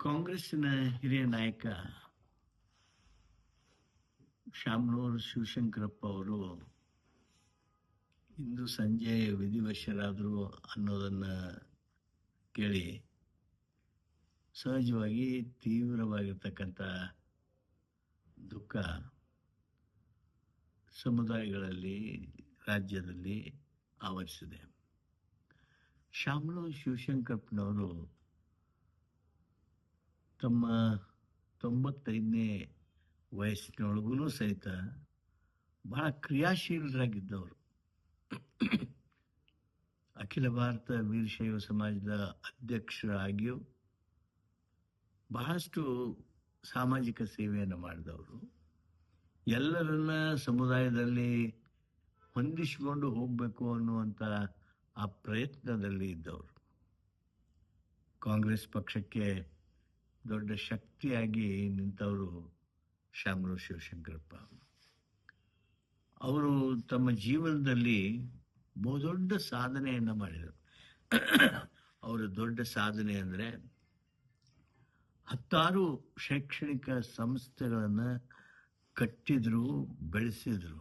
ಕಾಂಗ್ರೆಸ್ಸಿನ ಹಿರಿಯ ನಾಯಕ ಶಾಮನೂರು ಶಿವಶಂಕರಪ್ಪ ಅವರು ಇಂದು ಸಂಜೆ ವಿಧಿವಶರಾದರು ಅನ್ನೋದನ್ನ ಕೇಳಿ ಸಹಜವಾಗಿ ತೀವ್ರವಾಗಿರ್ತಕ್ಕಂಥ ದುಃಖ ಸಮುದಾಯಗಳಲ್ಲಿ ರಾಜ್ಯದಲ್ಲಿ ಆವರಿಸಿದೆ. ಶಾಮನೂರು ಶಿವಶಂಕರಪ್ಪನವರು ತಮ್ಮ 95ನೇ ವಯಸ್ಸಿನೊಳಗೂ ಸಹಿತ ಬಹಳ ಕ್ರಿಯಾಶೀಲರಾಗಿದ್ದವರು. ಅಖಿಲ ಭಾರತ ವೀರಶೈವ ಸಮಾಜದ ಅಧ್ಯಕ್ಷರಾಗಿಯೂ ಬಹಳಷ್ಟು ಸಾಮಾಜಿಕ ಸೇವೆಯನ್ನು ಮಾಡಿದವರು. ಎಲ್ಲರನ್ನ ಸಮುದಾಯದಲ್ಲಿ ಹೊಂದಿಸಿಕೊಂಡು ಹೋಗಬೇಕು ಅನ್ನುವಂಥ ಆ ಪ್ರಯತ್ನದಲ್ಲಿ ಇದ್ದವರು. ಕಾಂಗ್ರೆಸ್ ಪಕ್ಷಕ್ಕೆ ದೊಡ್ಡ ಶಕ್ತಿಯಾಗಿ ನಿಂತವರು ಶಾಮನೂರು ಶಿವಶಂಕರಪ್ಪ. ಅವರು ತಮ್ಮ ಜೀವನದಲ್ಲಿ ಬಹುದೊಡ್ಡ ಸಾಧನೆಯನ್ನು ಮಾಡಿದರು. ಅವರ ದೊಡ್ಡ ಸಾಧನೆ ಅಂದರೆ 10 ಶೈಕ್ಷಣಿಕ ಸಂಸ್ಥೆಗಳನ್ನು ಕಟ್ಟಿದ್ರು, ಬೆಳೆಸಿದ್ರು.